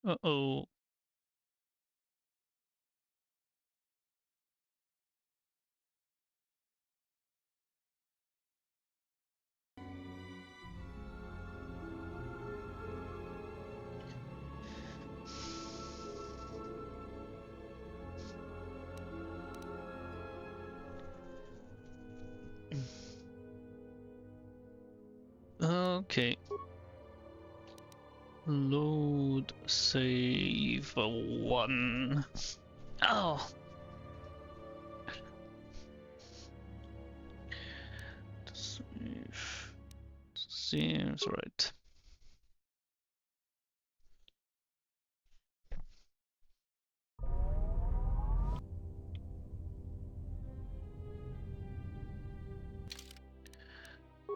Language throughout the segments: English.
Uh-oh. Okay. Load save 1. Oh. Save. Seems right.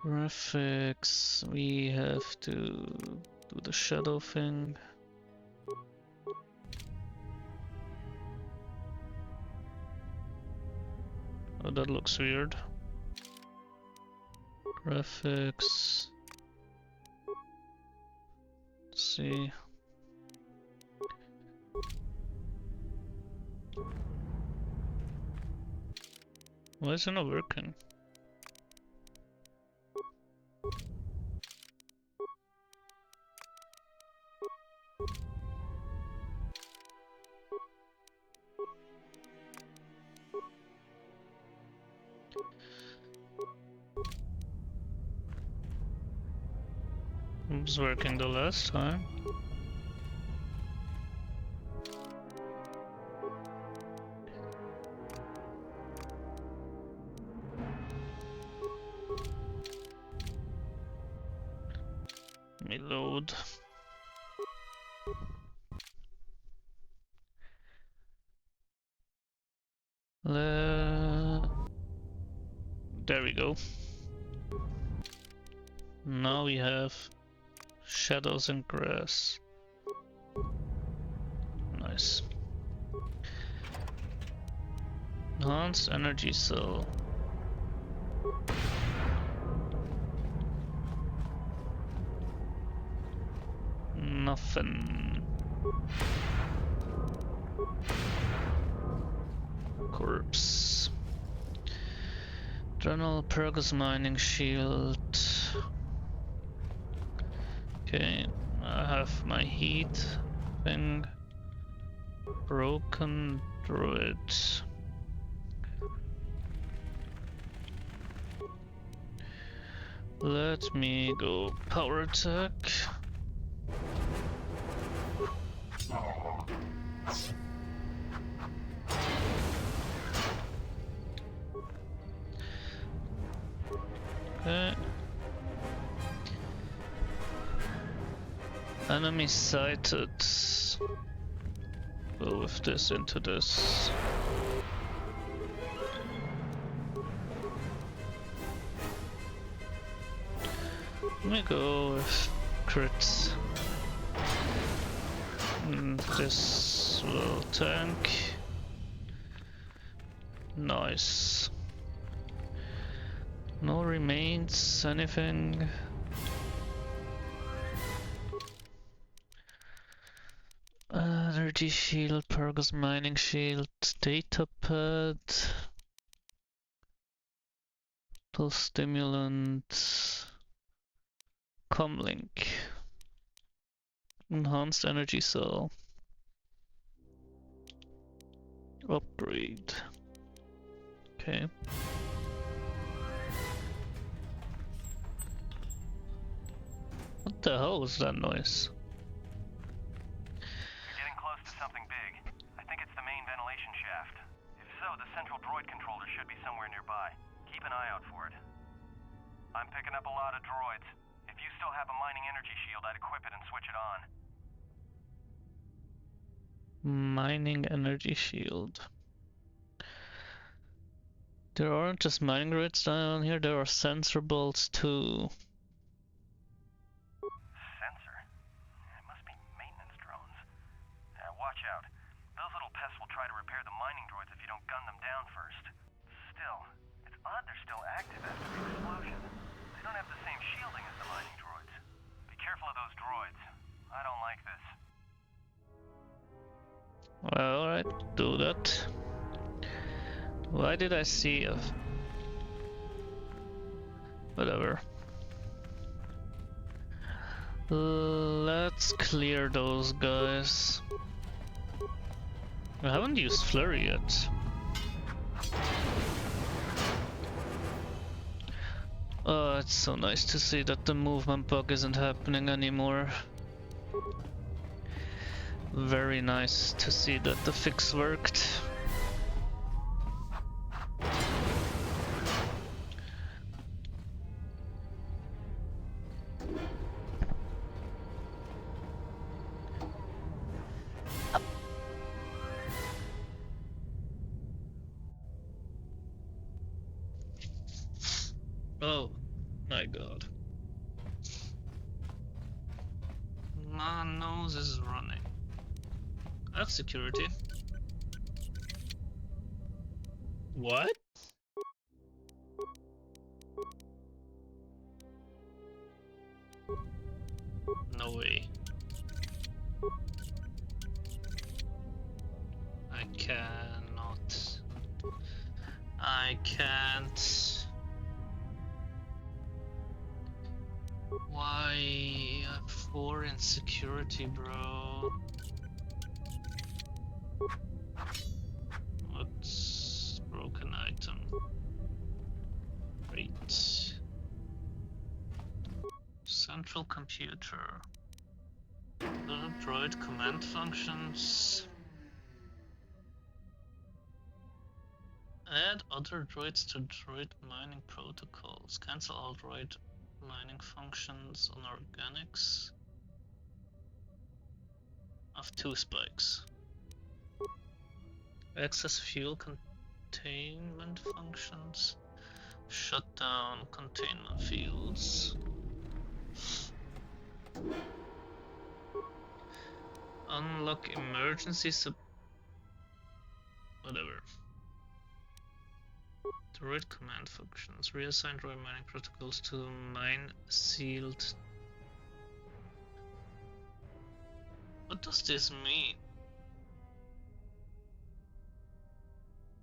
Graphics, we have to do the shadow thing. Oh, that looks weird. Graphics. Let's see. Why is it not working? It was working the last time. Let me load. There we go. Now we have shadows and grass. Nice. Enhanced energy cell. Nothing. Corpse. Journal Pergus mining shield. Okay, I have my heat thing. Broken druid. Let me go power attack. Okay. Enemy sighted. Go with this into this. Let me go with crits. This will tank. Nice. No remains, anything. Energy shield, Pergus mining shield, data pad, pulse stimulant, comlink, enhanced energy cell, upgrade. Okay. What the hell was that noise? You're getting close to something big. I think it's the main ventilation shaft. If so, the central droid controller should be somewhere nearby. Keep an eye out for it. I'm picking up a lot of droids. If you still have a mining energy shield, I'd equip it and switch it on. Mining energy shield. There aren't just mining rates down here, there are sensor bolts too. Sensor? It must be maintenance drones. Watch out. Those little pests will try to repair the mining droids if you don't gun them down first. Still, it's odd they're still active after the explosion. They don't have the same shielding as the mining droids. Be careful of those droids. I don't like this. Well, alright, do that. Why did I see a... Whatever. Let's clear those guys. I haven't used Flurry yet. Oh, it's so nice to see that the movement bug isn't happening anymore. Very nice to see that the fix worked. Oh my god. My nose is running. That's security. What? No way. I cannot. I can't. Why? 4 in security, bro. What's broken item? Great. Central computer. Little droid command functions. Add other droids to droid mining protocols. Cancel all droid mining functions on organics. Of 2 spikes. Access fuel containment functions. Shut down containment fields. Unlock emergency whatever. Droid command functions. Reassign droid mining protocols to mine sealed. What does this mean?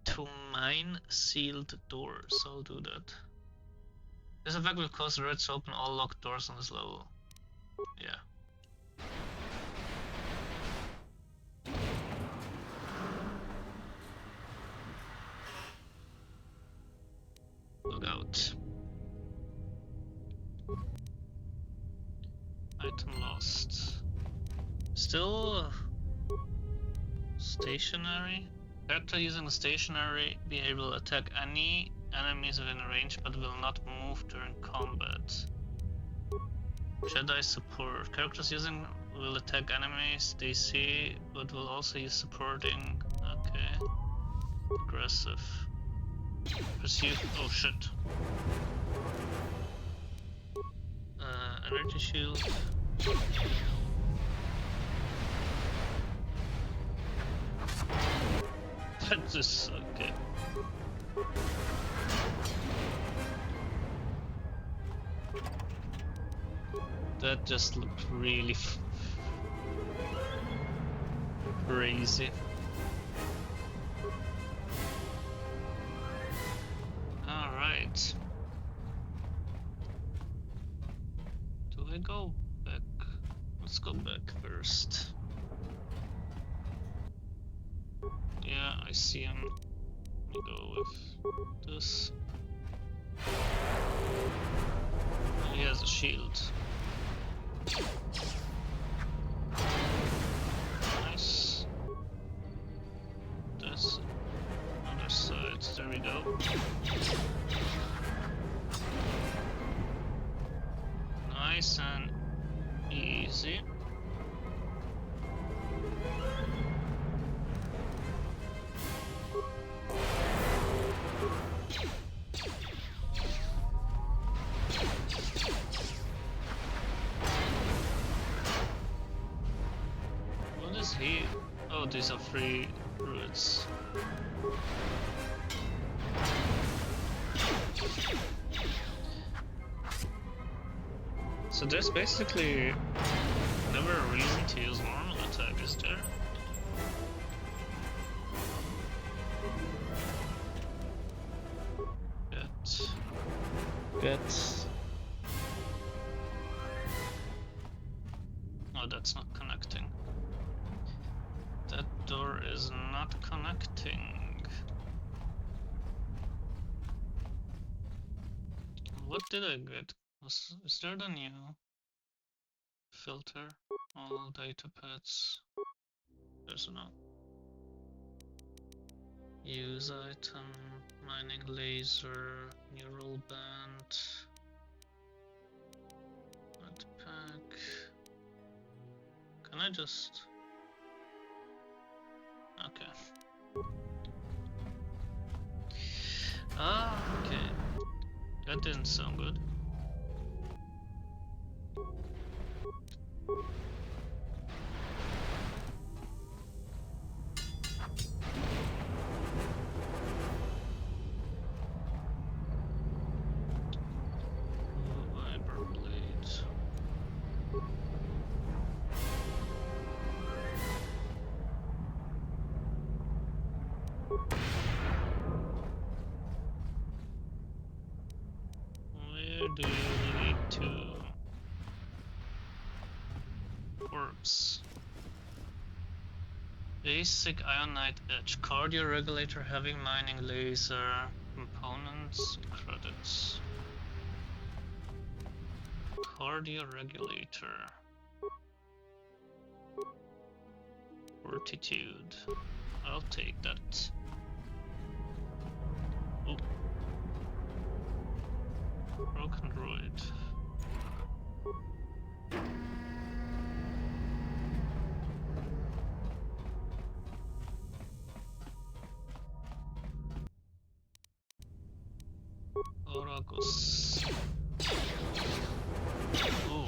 To mine sealed doors. I'll do that. This effect will cause the droids to open all locked doors on this level. Yeah. Look out. Item lost. Still stationary. Character using the stationary be able to attack any enemies within range but will not move during combat. Jedi support. Characters using will attack enemies they see but will also use supporting. Okay. Aggressive. Pursue. Oh shit. Energy shield. That just okay. That just looked really crazy. All right. Do I go back? Let's go back first. Yeah, I see him. Let me go with this. He has a shield. Nice. This other side. There we go. Nice and easy. What is he? Oh, these are free routes. So there's basically never a reason to use normal attack, is there? get... Oh, that's not connecting. That door is not connecting. What did I get? Is there the new filter? All data pads. There's no. Use item, mining laser, neural band, pack. Can I just... Okay. Ah, okay. That didn't sound good. Where do you need to? Corpse. Basic ionite edge. Cardio regulator, heavy mining laser, components, credits. Cardio regulator. Fortitude. I'll take that. Oh. Broken droid. Oracus. Ooh.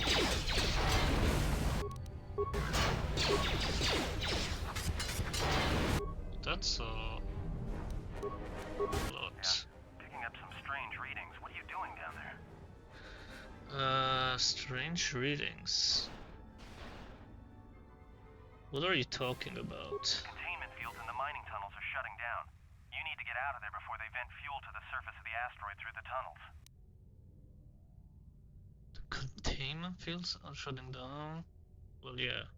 That's a lot. Picking up some strange readings. What are you doing down there? Strange readings. What are you talking about? Containment fields in the mining tunnels are shutting down. You need to get out of there before they vent fuel to the surface of the asteroid through the tunnels. The containment fields are shutting down? Well, yeah.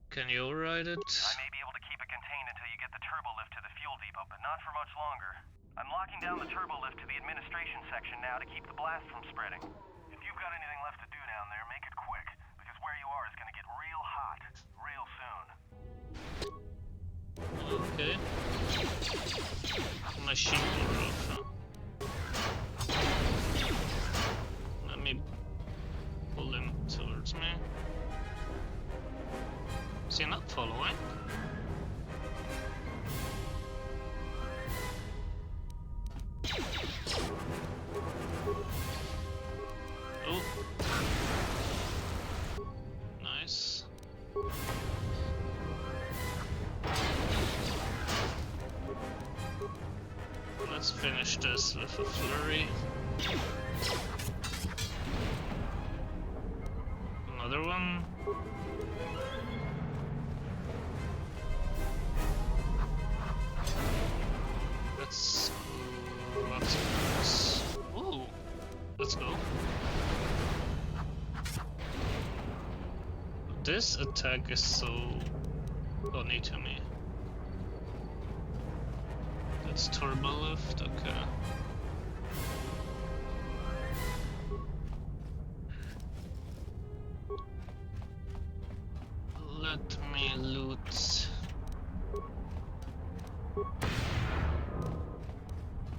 Can you override it? I may be able to keep it contained until you get the turbo lift to the fuel depot, but not for much longer. I'm locking down the turbo lift to the administration section now to keep the blast from spreading. If you've got anything left to do down there, make it quick, because where you are is going to get real hot real Okay. Machine door off, huh? Let me pull him towards me. Is he not following? Oh. Nice. Let's finish this with a flurry. Another one. Let's lots of this. Ooh, let's go. This attack is so funny to me. That's turbo lift, okay. Let me loot.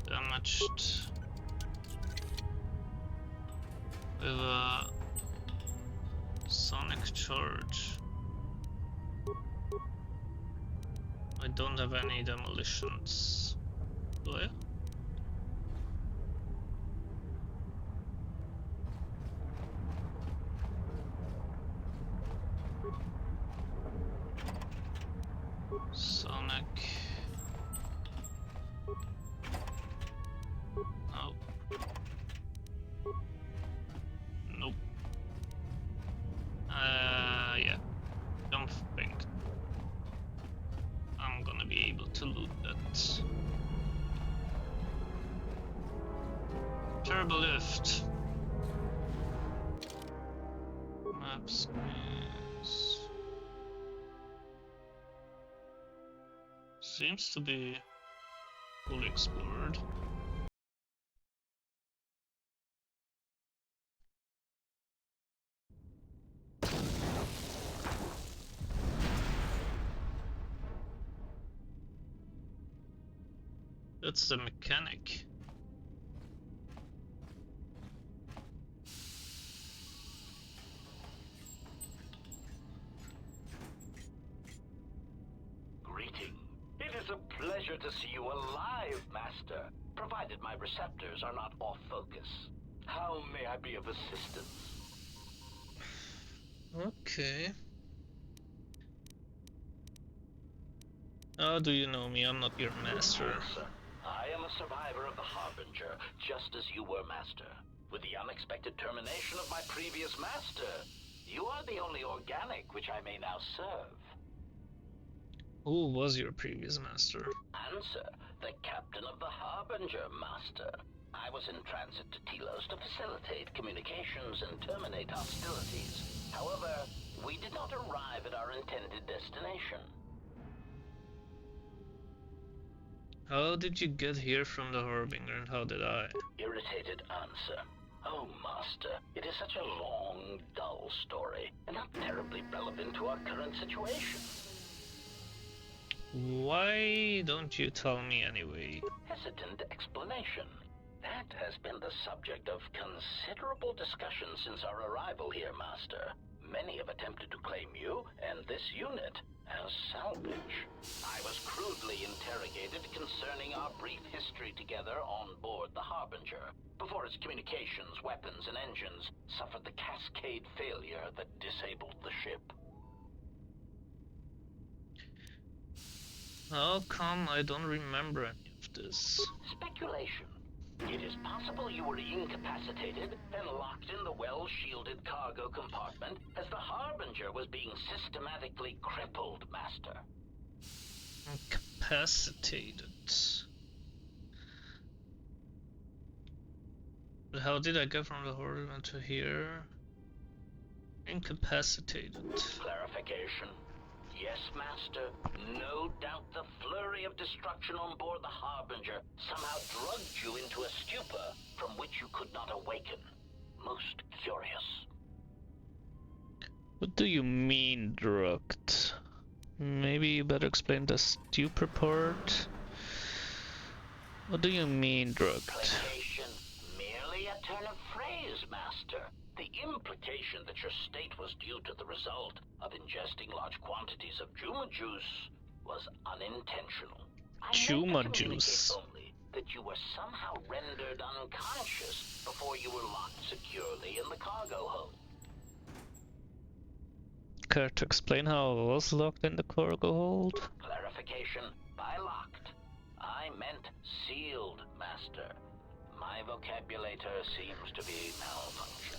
Damaged with a sonic charge. I don't have any demolitions. Do I? Sonic. Oh. Nope. Yeah. Don't think I'm gonna be able to loot that. first. Map space. Seems to be fully explored. That's the mechanic. Greeting. It is a pleasure to see you alive, Master, provided my receptors are not off focus. How may I be of assistance? Okay. How do you know me? I'm not your master. Answer. I am a survivor of the Harbinger, just as you were, Master. With the unexpected termination of my previous master, you are the only organic which I may now serve. Who was your previous master? Answer. The captain of the Harbinger, Master. I was in transit to Telos to facilitate communications and terminate hostilities. However, we did not arrive at our intended destination. How did you get here from the Harbinger and how did I? Irritated answer. Oh, Master, it is such a long, dull story, and not terribly relevant to our current situation. Why don't you tell me anyway? Hesitant explanation. That has been the subject of considerable discussion since our arrival here, Master. Many have attempted to claim you and this unit as salvage. I was crudely interrogated concerning our brief history together on board the Harbinger, before its communications, weapons, and engines suffered the cascade failure that disabled the ship. How come I don't remember any of this? Speculation. It is possible you were incapacitated and locked in the well-shielded cargo compartment as the Harbinger was being systematically crippled, Master. Incapacitated. But how did I get from the Harbinger to here? Incapacitated. Clarification. Yes, Master. No doubt the flurry of destruction on board the Harbinger somehow drugged you into a stupor from which you could not awaken. Most curious. What do you mean, drugged? Maybe you better explain the stupor part? What do you mean, drugged? Implication. Merely a turn of phrase, Master. The implication that your state was due to the result of ingesting large quantities of Juma juice was unintentional. Juma juice. Only that you were somehow rendered unconscious before you were locked securely in the cargo hold. Care to explain how I was locked in the cargo hold? Clarification. By locked, I meant sealed, Master. My vocabulator seems to be malfunctioning.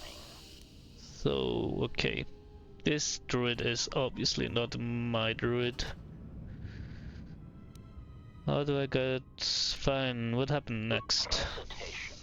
So, okay. This druid is obviously not my druid. How do I get... Fine, what happened next? Hesitation.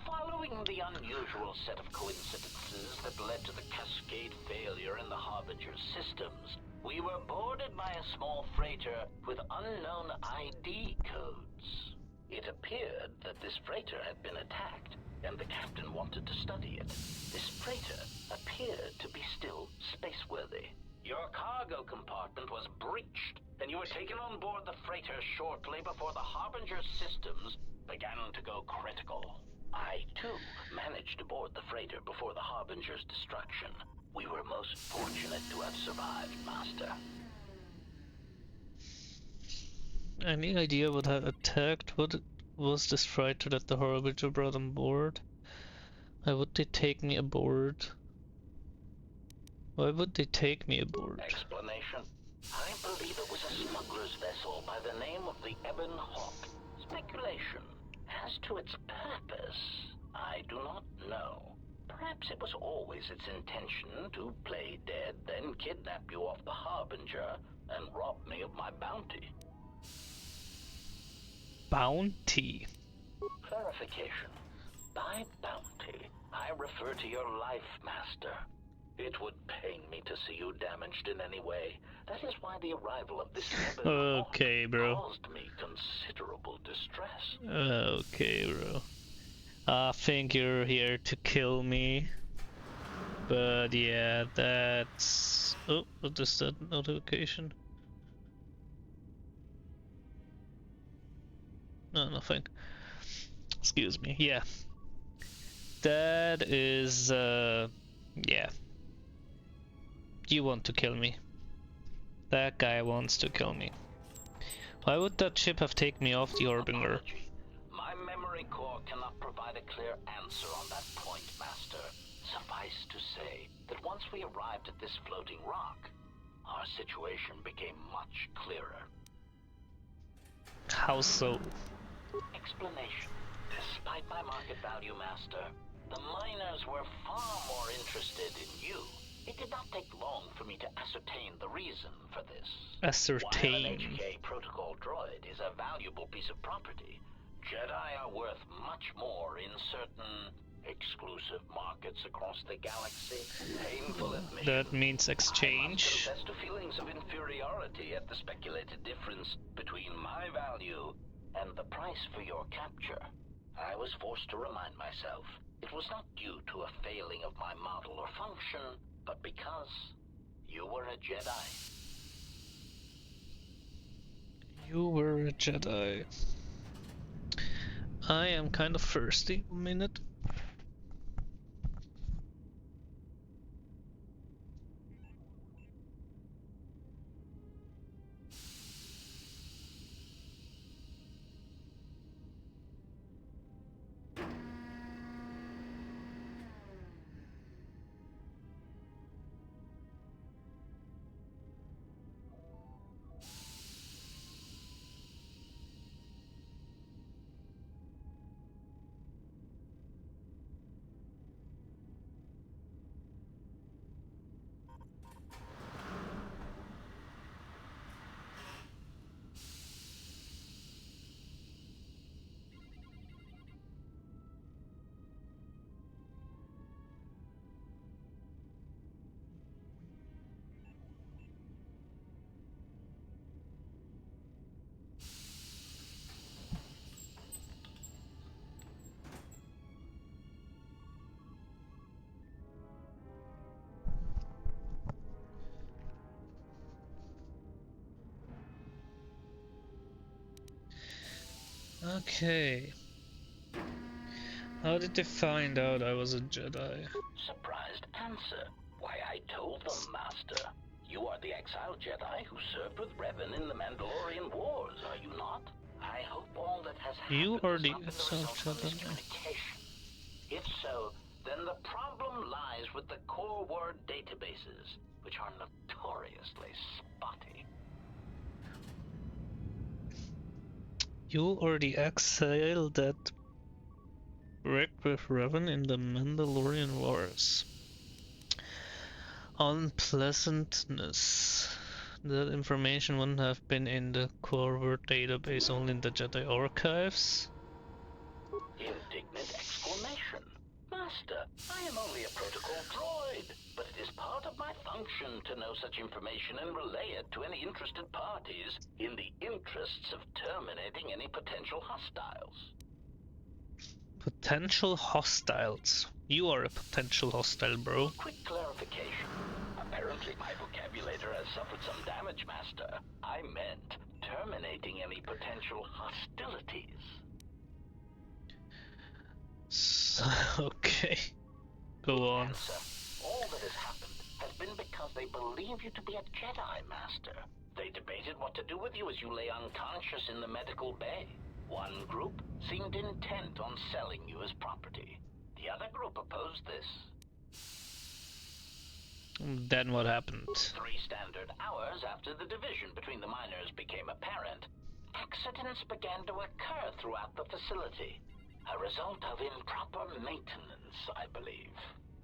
Following the unusual set of coincidences that led to the cascade failure in the Harbinger's systems, we were boarded by a small freighter with unknown ID codes. It appeared that this freighter had been attacked, and the captain wanted to study it. This freighter appeared to be still spaceworthy. Your cargo compartment was breached, and you were taken on board the freighter shortly before the Harbinger's systems began to go critical. I, too, managed to board the freighter before the Harbinger's destruction. We were most fortunate to have survived, Master. Any idea what had attacked? What was this freighter that the Harbinger brought on board? Why would they take me aboard? Why would they take me aboard? Explanation. I believe it was a smuggler's vessel by the name of the Ebon Hawk. Speculation. As to its purpose, I do not know. Perhaps it was always its intention to play dead, then kidnap you off the Harbinger and rob me of my bounty. Bounty? Clarification. By bounty, I refer to your life, Master. It would pain me to see you damaged in any way. That is why the arrival of this nebula Okay, bro. caused me considerable distress. Okay, bro. I think you're here to kill me. But yeah, that's... Oh, what is that notification? No, nothing. Excuse me. Yeah. That is... Yeah. You want to kill me. That guy wants to kill me. Why would that ship have taken me off the Orbinger? Apology. My memory core cannot provide a clear answer on that point, Master. Suffice to say that once we arrived at this floating rock, our situation became much clearer. How so? Explanation. Despite my market value, Master, the miners were far more interested in you. It did not take long for me to ascertain the reason for this. Ascertain. While an HK protocol droid is a valuable piece of property, Jedi are worth much more in certain exclusive markets across the galaxy. Painful admission. That means I exchange. must confess to feelings of inferiority at the speculated difference between my value and the price for your capture. I was forced to remind myself it was not due to a failing of my model or function, but because you were a Jedi. You were a Jedi. I am kind of thirsty. A minute. Okay. How did they find out I was a Jedi? Surprised answer. Why, I told them, Master. You are the exiled Jedi who served with Revan in the Mandalorian Wars, are you not? I hope all that has happened You are has the not been the exiled result of Jedi. miscommunication. If so, then the problem lies with the core word databases, which are notoriously spotty. You are the exile that wrecked with Revan in the Mandalorian Wars. Unpleasantness. That information wouldn't have been in the core word database, only in the Jedi archives. Indignant exclamation. Master, I am only a protocol droid, but it is part of my function to know such information and relay it to any interested parties in the interests of terminating any potential hostiles. Potential hostiles. You are a potential hostile, bro. Quick clarification. Apparently my vocabulator has suffered some damage, Master. I meant terminating any potential hostilities. Okay. Go on. Answer. All that has happened has been because they believe you to be a Jedi, Master. They debated what to do with you as you lay unconscious in the medical bay. One group seemed intent on selling you as property. The other group opposed this. Then what happened? 3 standard hours after the division between the miners became apparent, accidents began to occur throughout the facility. A result of improper maintenance, I believe.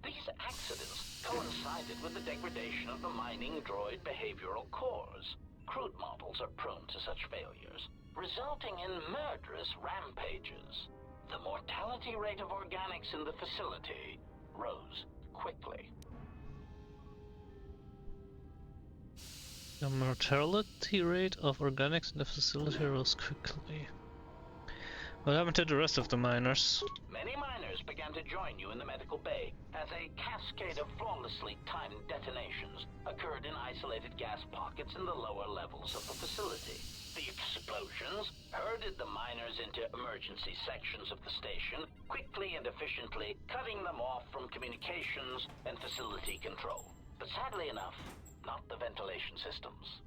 These accidents coincided with the degradation of the mining droid behavioral cores. Crude models are prone to such failures, resulting in murderous rampages. the mortality rate of organics in the facility rose quickly. The mortality rate of organics in the facility rose quickly. What happened to the rest of the miners? Many miners began to join you in the medical bay as a cascade of flawlessly timed detonations occurred in isolated gas pockets in the lower levels of the facility. The explosions herded the miners into emergency sections of the station, quickly and efficiently cutting them off from communications and facility control. But sadly enough, not the ventilation systems.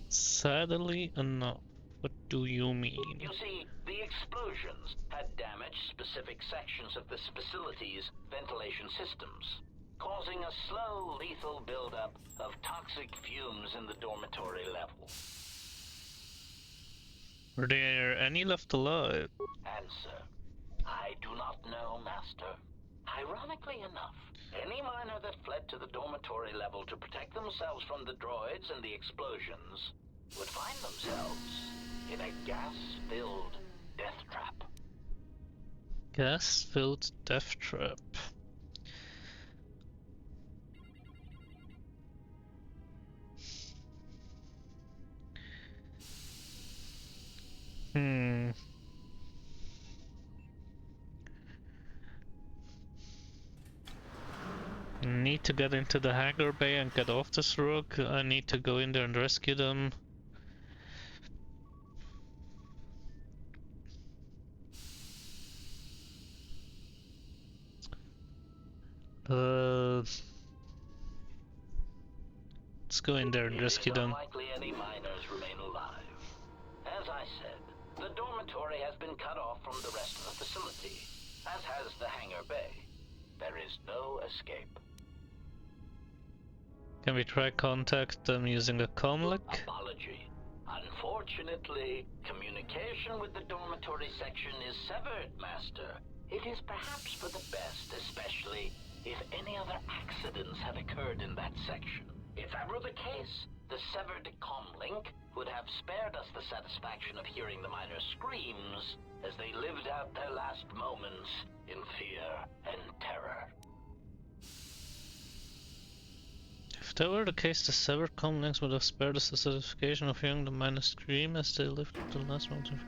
Sadly enough. What do you mean? You see, the explosions had damaged specific sections of this facility's ventilation systems, causing a slow, lethal buildup of toxic fumes in the dormitory level. Were there any left alive? Answer: I do not know, Master. Ironically enough, any miner that fled to the dormitory level to protect themselves from the droids and the explosions would find themselves in a gas-filled death trap. Gas-filled death trap. Need to get into the hangar bay and get off this rook. I need to go in there and rescue them. Let's go in there and rescue them. It is unlikely any miners remain alive. As I said, the dormitory has been cut off from the rest of the facility, as has the hangar bay. There is no escape. Can we try contact them using a comlink? Apology. Unfortunately, communication with the dormitory section is severed, Master. It is perhaps for the best, especially if any other accidents have occurred in that section. If that were the case, the severed comlink would have spared us the satisfaction of hearing the miners' screams as they lived out their last moments in fear and terror. If that were the case, the severed comlinks would have spared us the satisfaction of hearing the miners scream as they lived the last moment of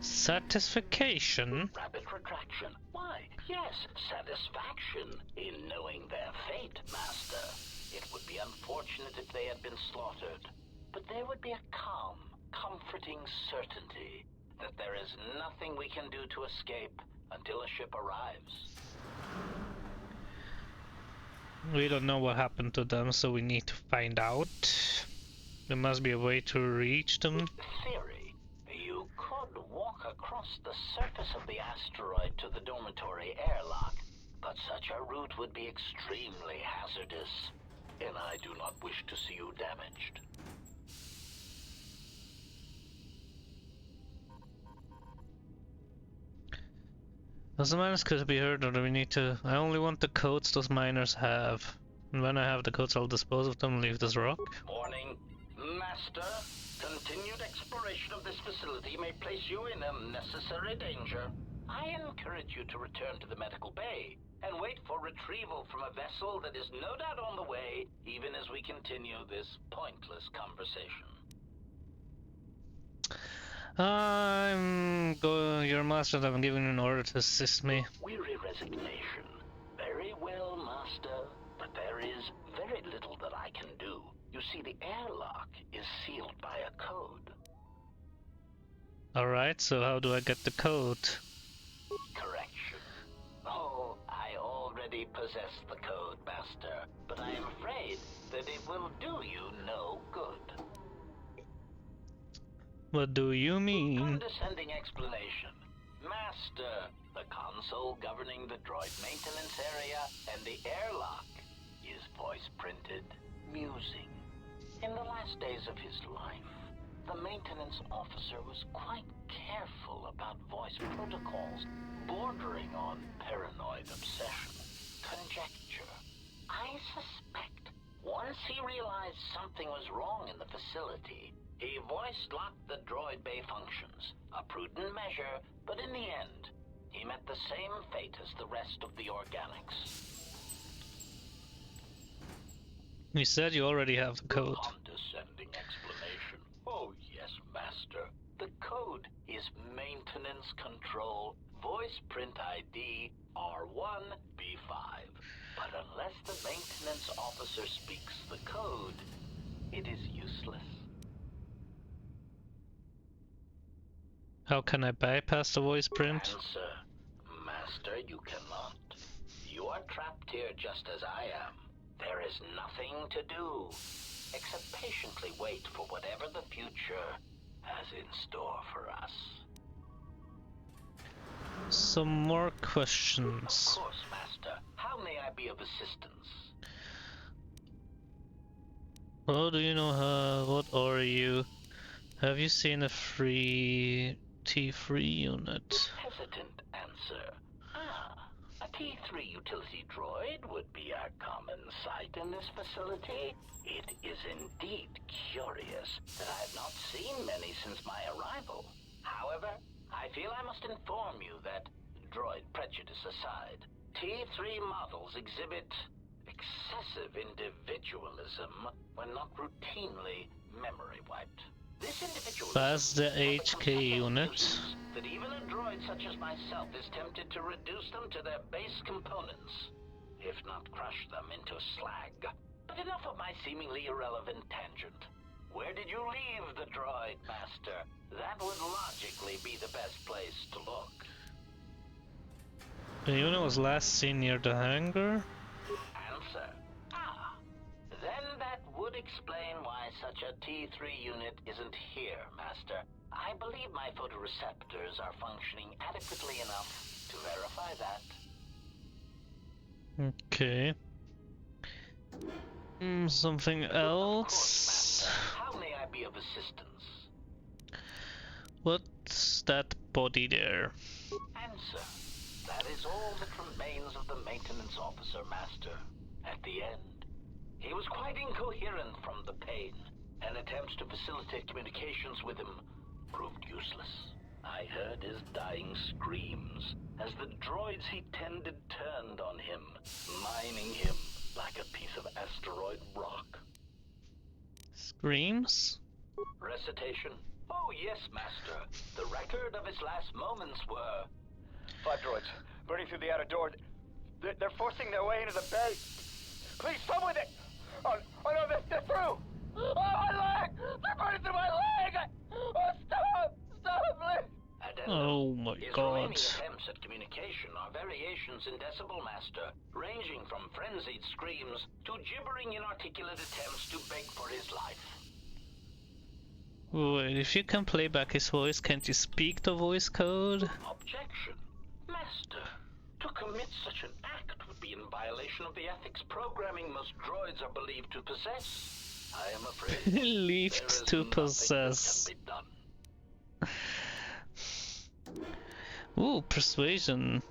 satisfaction? Rapid retraction. Why, yes, satisfaction in knowing their fate, Master. It would be unfortunate if they had been slaughtered, but there would be a calm, comforting certainty that there is nothing we can do to escape until a ship arrives. We don't know what happened to them, so we need to find out. There must be a way to reach them. Theory. You could walk across the surface of the asteroid to the dormitory airlock, but such a route would be extremely hazardous, and I do not wish to see you damaged. Those miners could be heard, or do we need to... I only want the codes those miners have. And when I have the codes, I'll dispose of them and leave this rock. Warning, Master. Continued exploration of this facility may place you in unnecessary danger. I encourage you to return to the medical bay and wait for retrieval from a vessel that is no doubt on the way, even as we continue this pointless conversation. Your master, I'm giving you an order to assist me. Weary resignation. Very well, Master, but there is very little that I can do. You see, the airlock is sealed by a code. Alright, so how do I get the code? Correction. Oh, I already possess the code, Master, but I am afraid that it will do you no good. What do you mean? Condescending explanation. Master, the console governing the droid maintenance area and the airlock is voice-printed musing. In the last days of his life, the maintenance officer was quite careful about voice protocols, bordering on paranoid obsession. Conjecture. I suspect once he realized something was wrong in the facility, He voice-locked the droid bay functions, a prudent measure, but in the end, he met the same fate as the rest of the organics. You said you already have the code. Condescending explanation. Oh yes, Master. The code is maintenance control, voice print ID R1B5. But unless the maintenance officer speaks the code, it is useless. How can I bypass the voice print? Answer, Master, you cannot. You are trapped here just as I am. There is nothing to do, except patiently wait for whatever the future has in store for us. Some more questions. Of course, Master. How may I be of assistance? How do you know what are you? Have you seen a free T3 unit? Hesitant answer. A T3 utility droid would be a common sight in this facility. It is indeed curious that I have not seen many since my arrival. However, I feel I must inform you that, droid prejudice aside, T3 models exhibit excessive individualism when not routinely memory wiped. This individualism That's the has become HK such a unit. nuisance that even a droid such as myself is tempted to reduce them to their base components, if not crush them into slag. But enough of my seemingly irrelevant tangent. Where did you leave the droid, Master? That would logically be the best place to look. The unit was last seen near the hangar. Answer. Then that would explain why such a T3 unit isn't here, Master. I believe my photoreceptors are functioning adequately enough to verify that. Okay. Something Of course, else? Master. How may I be of assistance? What's that body there? Answer. That is all that remains of the maintenance officer, Master. At the end, he was quite incoherent from the pain, and attempts to facilitate communications with him proved useless. I heard his dying screams as the droids he tended turned on him, mining him like a piece of asteroid rock. Screams? Recitation? Oh yes, Master. The record of his last moments were... 5 droids, burning through the outer door. They're forcing their way into the bay. Please, someone that... Oh no, they're through! Oh, my leg! They're burning through my leg! Oh, stop! Stop, please! Oh my His god. remaining attempts at communication are variations in decibel, Master, ranging from frenzied screams to gibbering inarticulate attempts to beg for his life. Wait, if you can play back his voice, can't you speak the voice code? Objection. Master, to commit such an act would be in violation of the ethics programming most droids are believed to possess. I am afraid there Believed is to nothing possess. that can be done. Ooh, persuasion.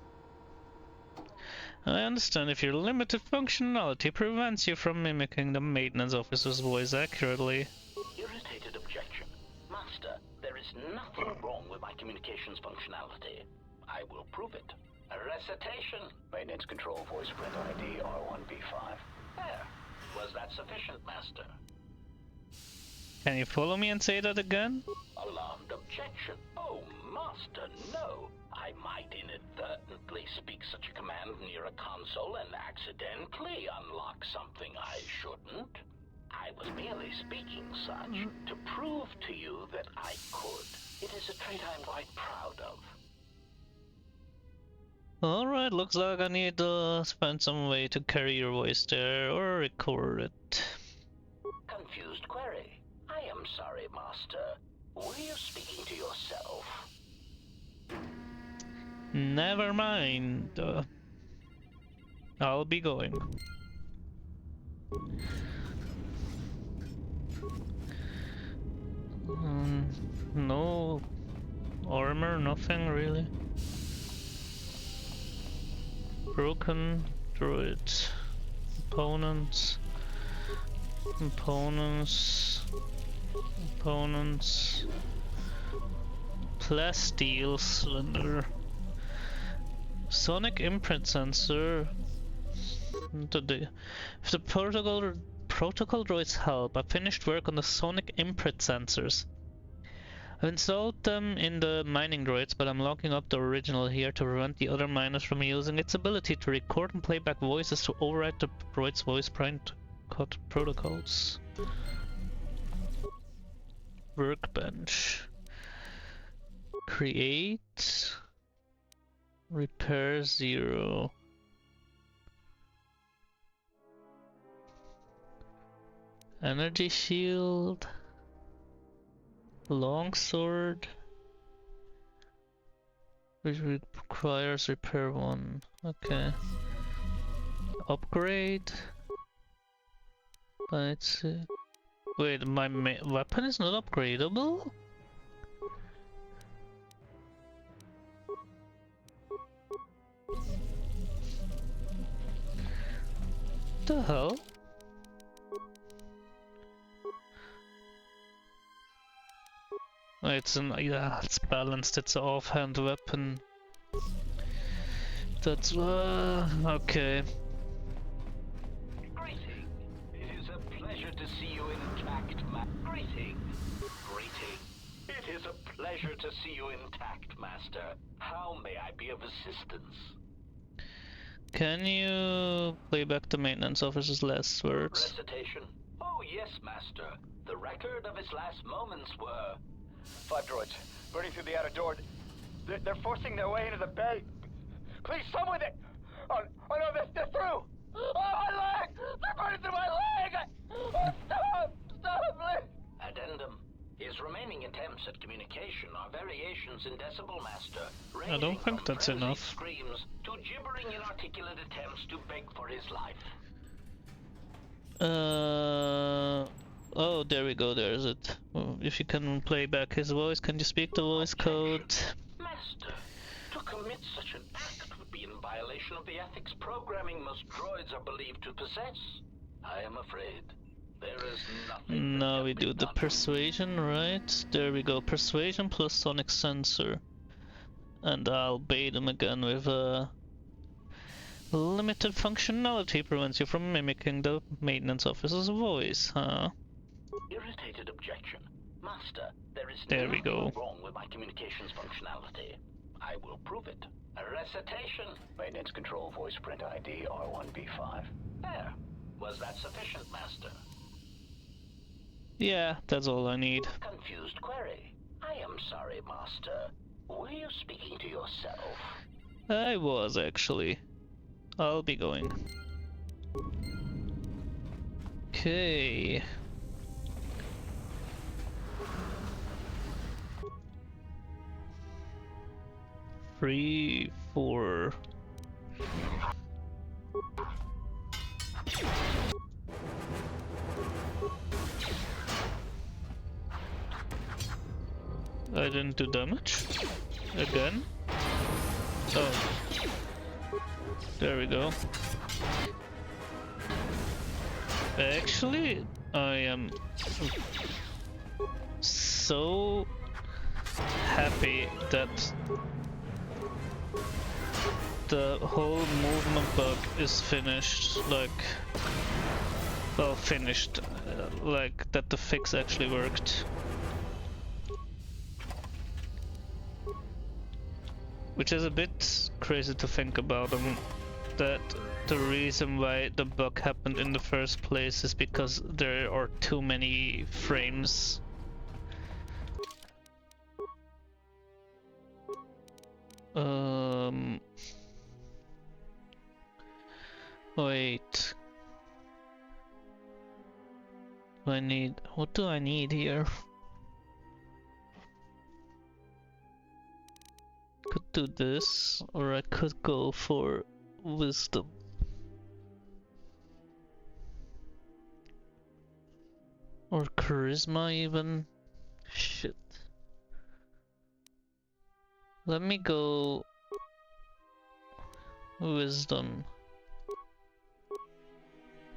I understand if your limited functionality prevents you from mimicking the maintenance officer's voice accurately. Irritated objection. Master, there is nothing wrong with my communications functionality. I will prove it. A recitation. Maintenance control voice print ID R1B5. There. Was that sufficient, Master? Can you follow me and say that again? Alarmed objection. Oh, Master, no. I might inadvertently speak such a command near a console and accidentally unlock something I shouldn't. I was merely speaking such to prove to you that I could. It is a trait I'm quite proud of. Alright, looks like I need to find some way to carry your voice there or record it. Confused query. I am sorry, Master. Were you speaking to yourself? Never mind. I'll be going. No armor, nothing really. Broken droid. Components. Opponents. Plasteel cylinder. Sonic imprint sensor. If the protocol droids help, I finished work on the sonic imprint sensors. I've installed them in the mining droids, but I'm locking up the original here to prevent the other miners from using its ability to record and play back voices to override the droid's voice print protocols. Workbench. Create. Repair 0. Energy shield. Longsword. Which requires repair 1. Okay. Upgrade. Let's see. Wait, my weapon is not upgradable? The hell? Yeah, it's balanced. It's an offhand weapon. That's okay. Greeting. It is a pleasure to see you intact, Greeting. Greeting. It is a pleasure to see you intact, Master. How may I be of assistance? Can you play back the maintenance officer's last words? Recitation? Oh, yes, Master. The record of his last moments were... 5 droids, burning through the outer door. They're forcing their way into the bay. Please, someone that... Oh no, they're through! Oh, my leg! They're burning through my leg! Oh, stop, please! Addendum. His remaining attempts at communication are variations in decibel, Master. I don't think that's frenzied enough. Screams to gibbering inarticulate attempts to beg for his life. Oh, there we go, there's it. Well, if you can play back his voice, can you speak the voice code? Master, to commit such an act would be in violation of the ethics programming most droids are believed to possess. I am afraid there is nothing. Now we do the persuasion, right? There we go, persuasion plus sonic sensor. And I'll bait him again with a limited functionality prevents you from mimicking the maintenance officer's voice, huh? Irritated objection. Master, there is There we go. nothing wrong with my communications functionality. I will prove it. A recitation. Maintenance control voice print ID R1B5. There. Was that sufficient, Master? Yeah, that's all I need. Confused query. I am sorry, Master. Were you speaking to yourself? I was actually. I'll be going. Okay. Three, 4. I didn't do damage. Again. Oh. There we go. Actually, I am so happy that the whole movement bug is finished, like, well, finished, like, that the fix actually worked. Which is a bit crazy to think about, that the reason why the bug happened in the first place is because there are too many frames. Wait. What do I need here? Could do this, or I could go for wisdom. Or charisma even. Shit. Let me go wisdom.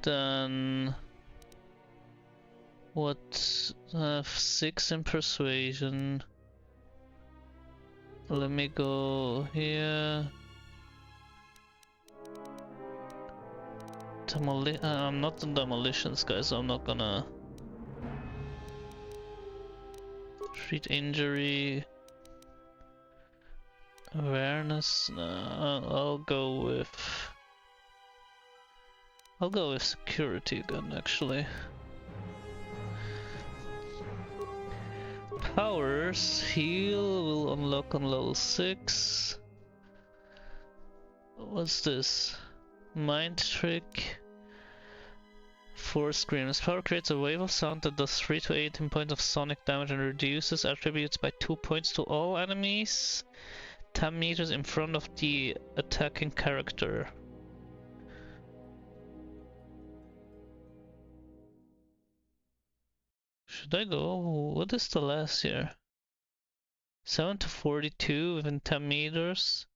Then What? 6 in persuasion. Let me go here. I'm not the demolitions guy, so I'm not gonna treat injury. Awareness. No, I'll go with security again, actually. Powers. Heal will unlock on level 6. What's this? Mind trick. 4 screams. Power creates a wave of sound that does 3 to 18 points of sonic damage and reduces attributes by 2 points to all enemies 10 meters in front of the attacking character. Should I go? What is the last here? 7 to 42 within 10 meters.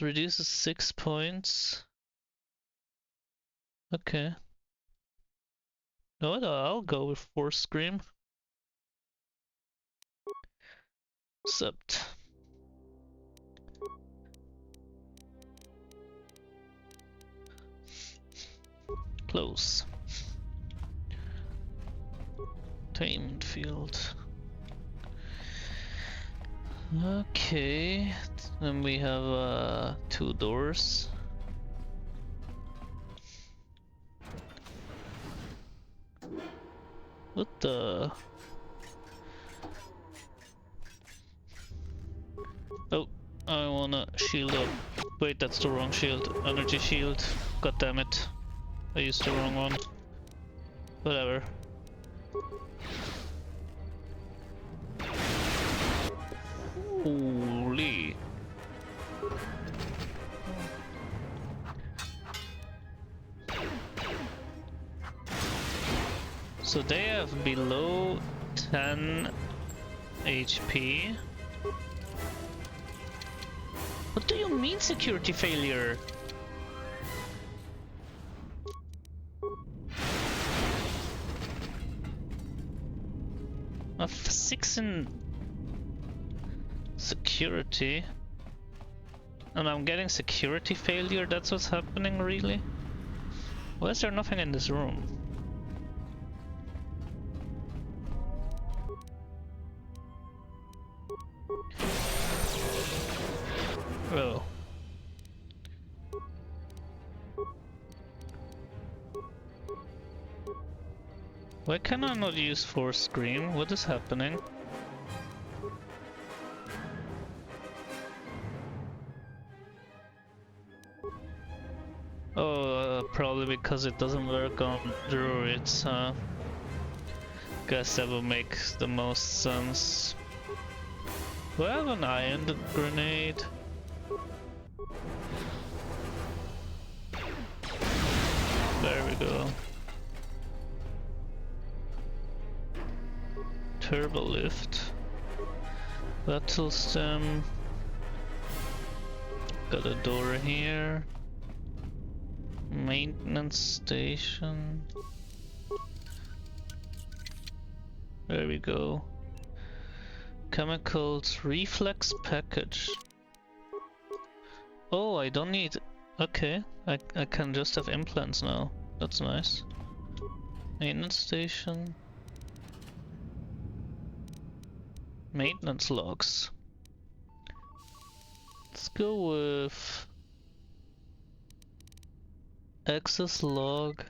Reduces 6 points. Okay. No, I'll go with 4 scream. Accept. Close. Tamed field. Okay, then we have 2 doors. What the? Oh, I wanna shield up. Wait, that's the wrong shield. Energy shield. God damn it. I used the wrong one. Whatever. Holy. So they have below 10 HP. What do you mean security failure? A 6 in security? And I'm getting security failure? That's what's happening, really? Why is there nothing in this room? Oh. Why can I not use force scream? What is happening? Oh, probably because it doesn't work on druids, huh? Guess that would make the most sense. Do I have an iron grenade? There we go. Turbo lift. Battle stem. Got a door here. Maintenance station. There we go. Chemicals reflex package. Oh, I don't need. Okay, I can just have implants now. That's nice. Maintenance station. Maintenance logs. Let's go with access log.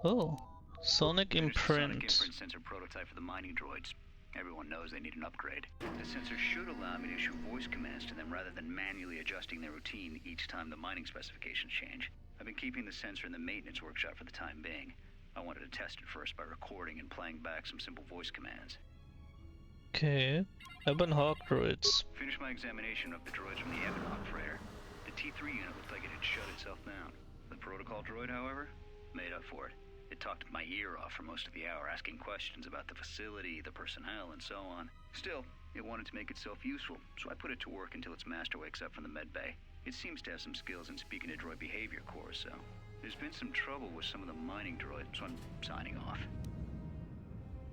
Oh, sonic imprint. Sonic imprint sensor prototype for the mining droids. Everyone knows they need an upgrade. The sensor should allow me to issue voice commands to them rather than manually adjusting their routine each time the mining specifications change. I've been keeping the sensor in the maintenance workshop for the time being. I wanted to test it first by recording and playing back some simple voice commands. Okay, Ebon Hawk droids. Finished my examination of the droids from the Ebon Hawk freighter. The T3 unit looked like it had shut itself down. The protocol droid, however, made up for it. It talked my ear off for most of the hour, asking questions about the facility, the personnel, and so on. Still, it wanted to make itself useful, so I put it to work until its master wakes up from the med bay. It seems to have some skills in speaking to droid behavior cores, so There's been some trouble with some of the mining droids, so I'm signing off.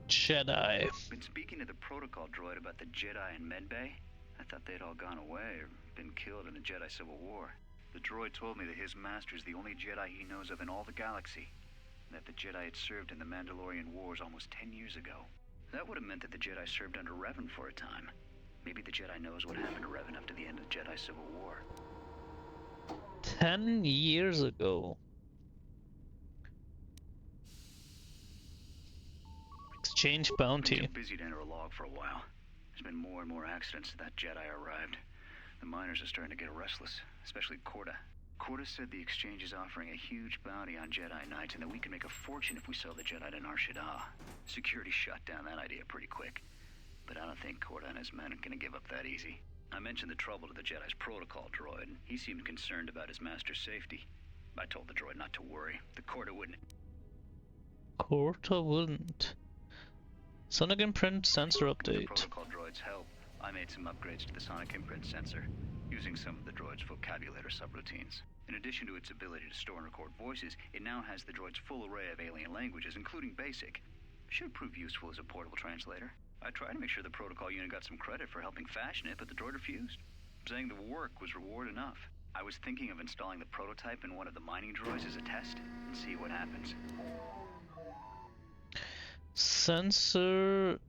Jedi. Been speaking to the protocol droid about the Jedi in Medbay. I thought they'd all gone away or been killed in the Jedi Civil War. The droid told me that his master's the only Jedi he knows of in all the galaxy, and that the Jedi had served in the Mandalorian Wars almost 10 years ago. That would have meant that the Jedi served under Revan for a time. Maybe the Jedi knows what happened to Revan after the end of the Jedi Civil War. 10 years ago. Exchange bounty. Been busy to enter a log for a while. There's been more and more accidents since that Jedi arrived. The miners are starting to get restless, especially Korta. Korta said the exchange is offering a huge bounty on Jedi Knights and that we can make a fortune if we sell the Jedi to Nar Shaddaa. Security shut down that idea pretty quick. But I don't think Korta and his men are going to give up that easy. I mentioned the trouble to the Jedi's protocol droid, and he seemed concerned about his master's safety. I told the droid not to worry. The Korta wouldn't. Kotor wouldn't. Sonic imprint sensor With the update. protocol droid's help, I made some upgrades to the sonic imprint sensor, using some of the droid's vocabulator subroutines. In addition to its ability to store and record voices, it now has the droid's full array of alien languages, including Basic. Should prove useful as a portable translator. I tried to make sure the protocol unit got some credit for helping fashion it, but the droid refused, saying the work was reward enough. I was thinking of installing the prototype in one of the mining droids as a test, and see what happens. Sensor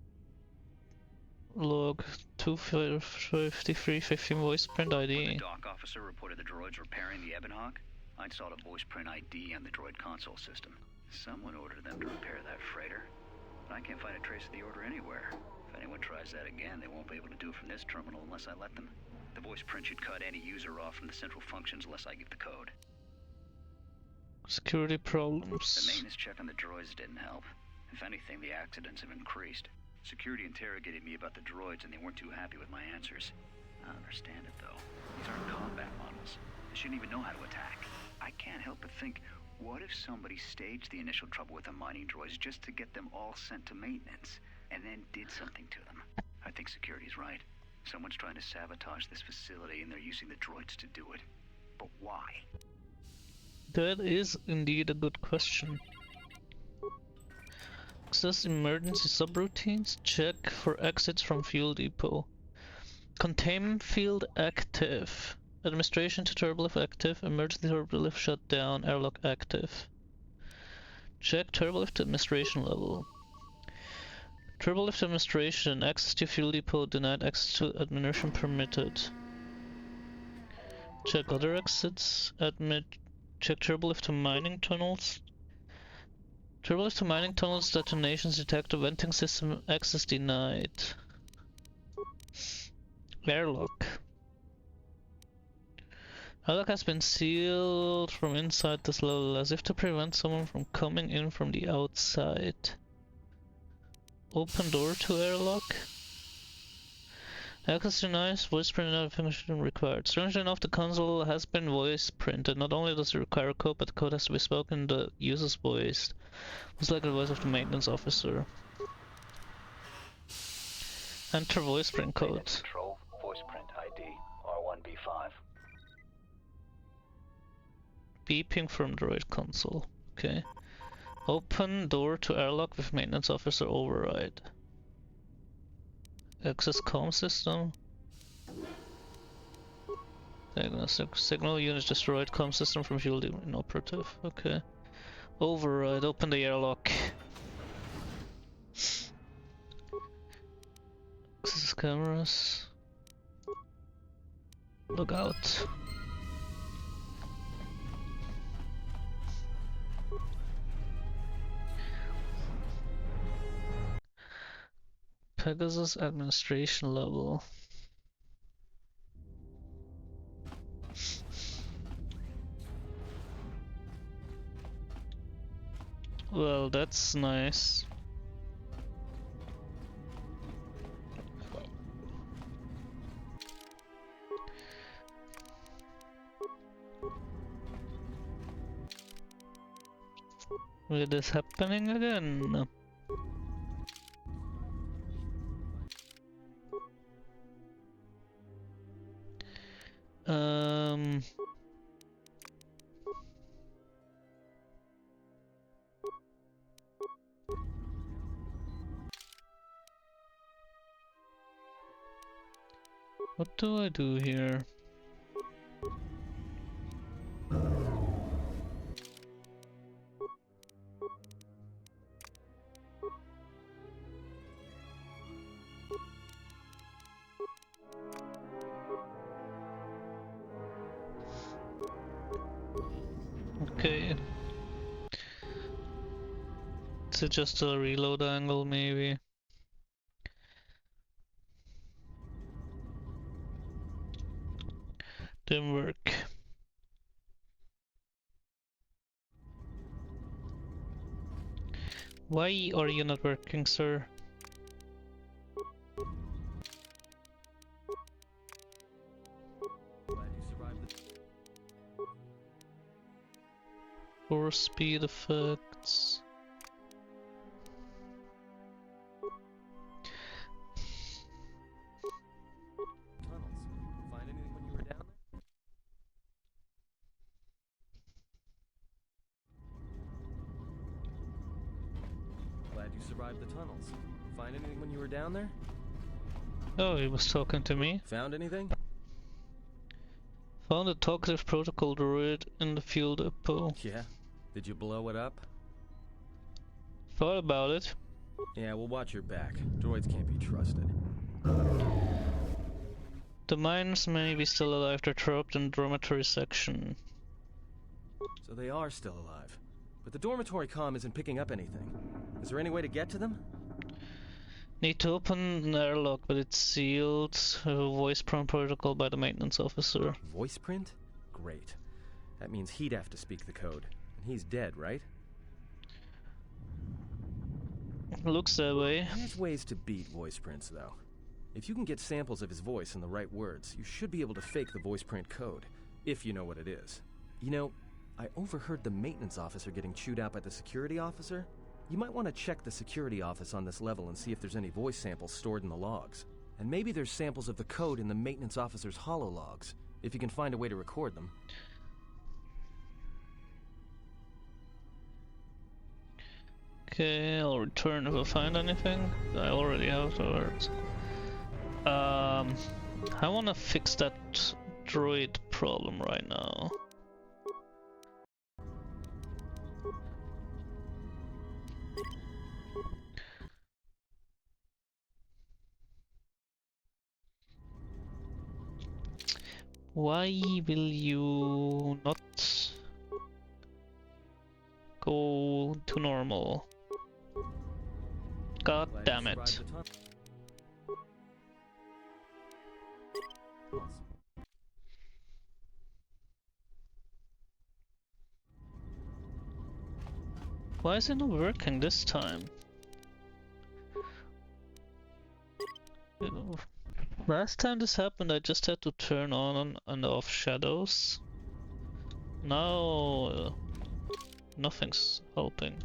log 25315 voice print When the ID. dock officer reported the droids repairing the Ebonhawk, I installed a voice print ID on the droid console system. Someone ordered them to repair that freighter, but I can't find a trace of the order anywhere. If anyone tries that again, they won't be able to do it from this terminal unless I let them. The voice print should cut any user off from the central functions unless I give the code. Security The problems. maintenance check on the droids didn't help. If anything, the accidents have increased. Security interrogated me about the droids and they weren't too happy with my answers. I understand it though. These aren't combat models. They shouldn't even know how to attack. I can't help but think, what if somebody staged the initial trouble with the mining droids just to get them all sent to maintenance, and then did something to them? I think security's right. Someone's trying to sabotage this facility and they're using the droids to do it. But why? That is indeed a good question. Access emergency subroutines. Check for exits from fuel depot. Containment field active. Administration to turbolift active. Emergency turbolift shut down. Airlock active. Check turbolift administration level. Turbolift administration. Access to fuel depot denied. Access to administration permitted. Check other exits. Check turbolift to mining tunnels. Turbolift to mining tunnels detonations detected. Venting system access denied. Airlock. Airlock has been sealed from inside this level as if to prevent someone from coming in from the outside. Open door to airlock. Access denied. Voice print notification required. Strangely enough, the console has been voice printed. Not only does it require code, but the code has to be spoken in the user's voice. Most likely the voice of the maintenance officer. Enter voice print code. Control, voice print ID, R1B5. Beeping from droid console. Okay. Open door to airlock with maintenance officer override. Access comm system. Diagnostic signal unit destroyed. Comm system from fuel inoperative. Okay. Override. Open the airlock. Access cameras. Look out. Pegasus administration level. Well, that's nice. Is this happening again? What do I do here? Okay. Is it just a reload angle, maybe? Didn't work. Why are you not working, sir? Glad you survived the... Poor speed effects. tunnels. Find anything when you were down there? Glad you survived the tunnels. Find anything when you were down there? Oh, he was talking to me. Found anything? Found a talkative protocol droid in the fuel depot. Yeah. Did you blow it up? Thought about it. Yeah, we'll watch your back. Droids can't be trusted. The miners may be still alive. They're trapped in the dormitory section. So they are still alive. But the dormitory comm isn't picking up anything. Is there any way to get to them? Need to open an airlock, but it's sealed. A voice prompt protocol by the maintenance officer. Voice print? Great. That means he'd have to speak the code. And he's dead, right? Looks that way. There's ways to beat voice prints, though. If you can get samples of his voice and the right words, you should be able to fake the voice print code, if you know what it is. You know, I overheard the maintenance officer getting chewed out by the security officer. You might want to check the security office on this level and see if there's any voice samples stored in the logs. And maybe there's samples of the code in the maintenance officer's holologs, if you can find a way to record them. Okay, I'll return if I find anything. I already have the words. I wanna fix that droid problem right now. Why will you not go to normal? God Glad you damn it. survived the tunnels. Why is it not working this time? Last time this happened, I just had to turn on and off shadows. Now, nothing's helping.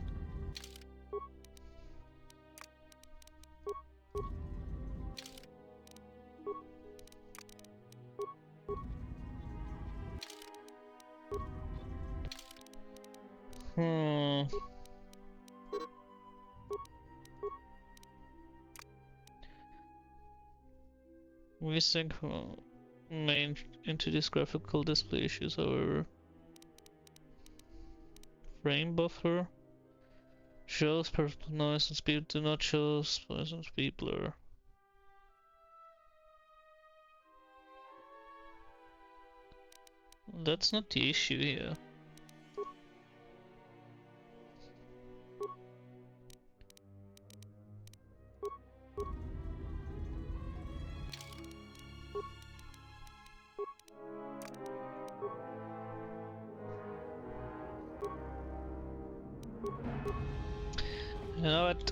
We think may introduce graphical display issues or frame buffer. Shows perfect noise and speed, do not show noise and speed blur. That's not the issue here. You know what?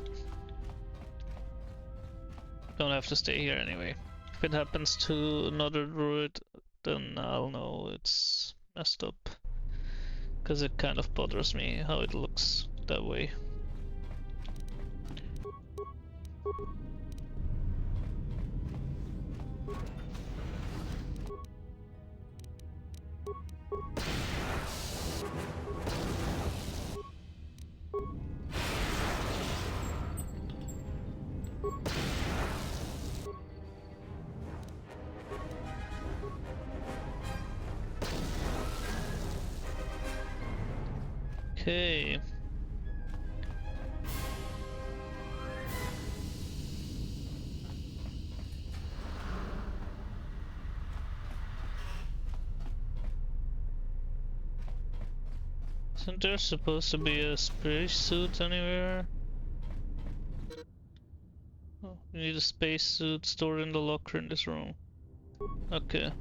Don't have to stay here anyway. If it happens to another druid, then I'll know it's messed up. Because it kind of bothers me how it looks that way. Okay. Isn't there supposed to be a spacesuit anywhere? Oh, we need a spacesuit stored in the locker in this room. Okay.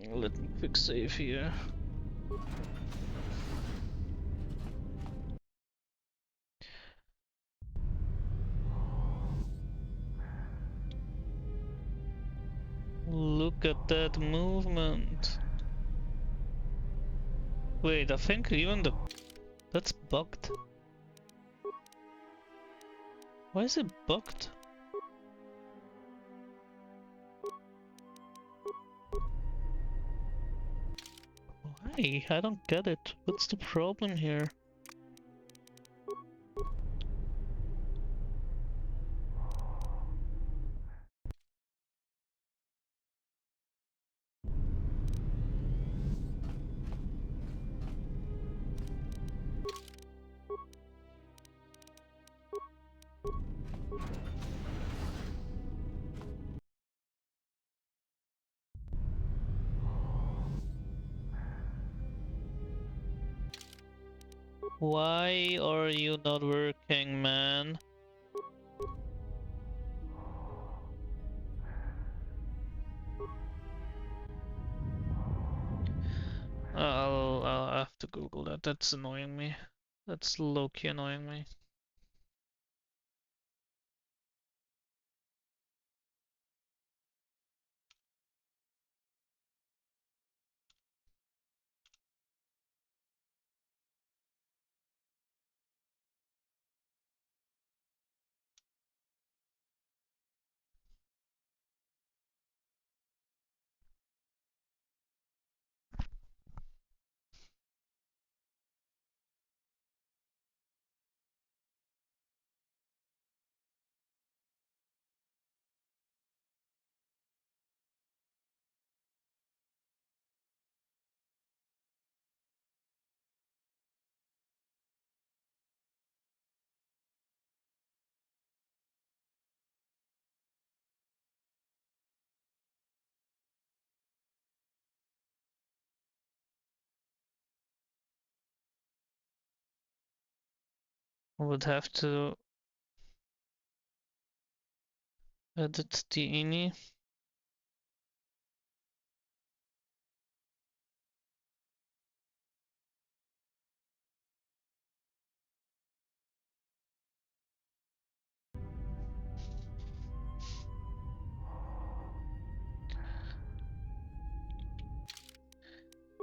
Let me quick save here. Look at that movement. Wait, I think even that's bugged. Why is it bugged? Why? I don't get it. What's the problem here? Why are you not working, man? I'll have to Google that. That's annoying me. That's low-key annoying me. I would have to edit the ini.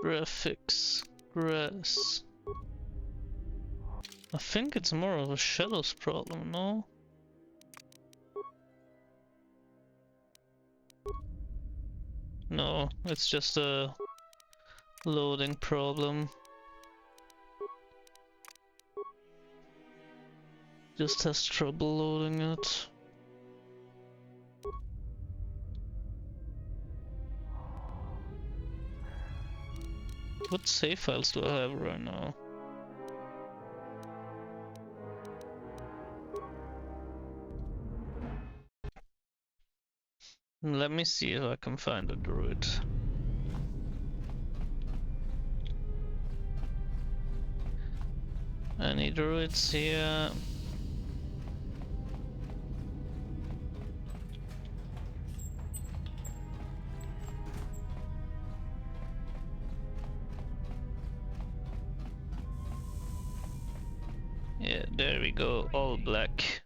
Graphics. Grass. I think it's more of a shadows problem, no? No, it's just a loading problem. Just has trouble loading it. What save files do I have right now? Let me see if I can find a druid. Any druids here? Yeah, there we go, all black.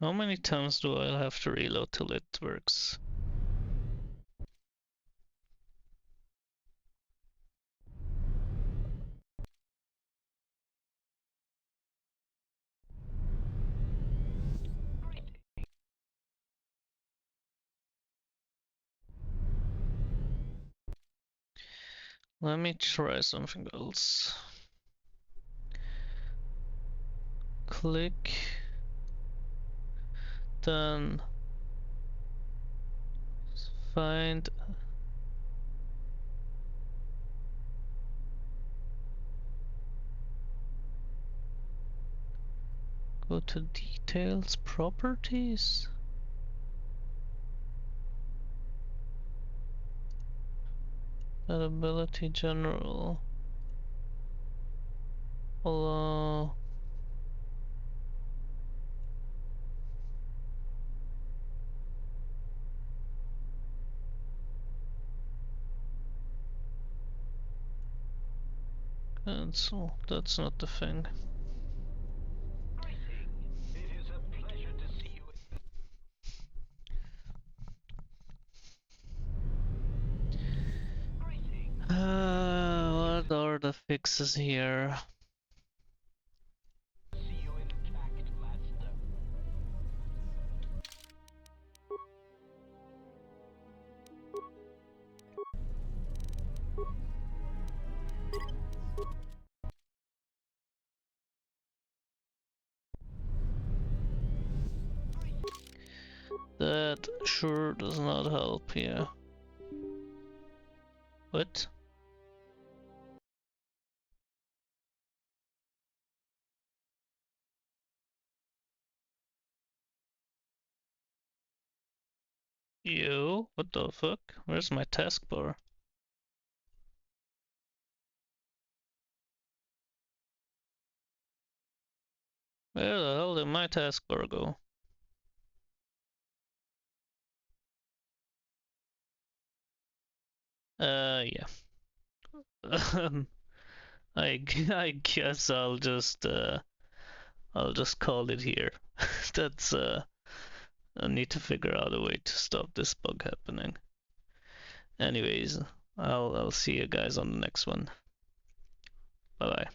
How many times do I have to reload till it works? Let me try something else. click, then find go to details, properties. Ability general. Allow. Cancel. That's not the thing. It is a pleasure to see you. What are the fixes here? See you intact, Master. That sure does not help here. What? Yo, what the fuck? Where's my taskbar? Where the hell did my taskbar go? Yeah. I guess I'll just call it here. That's I need to figure out a way to stop this bug happening. Anyways, I'll see you guys on the next one. Bye bye.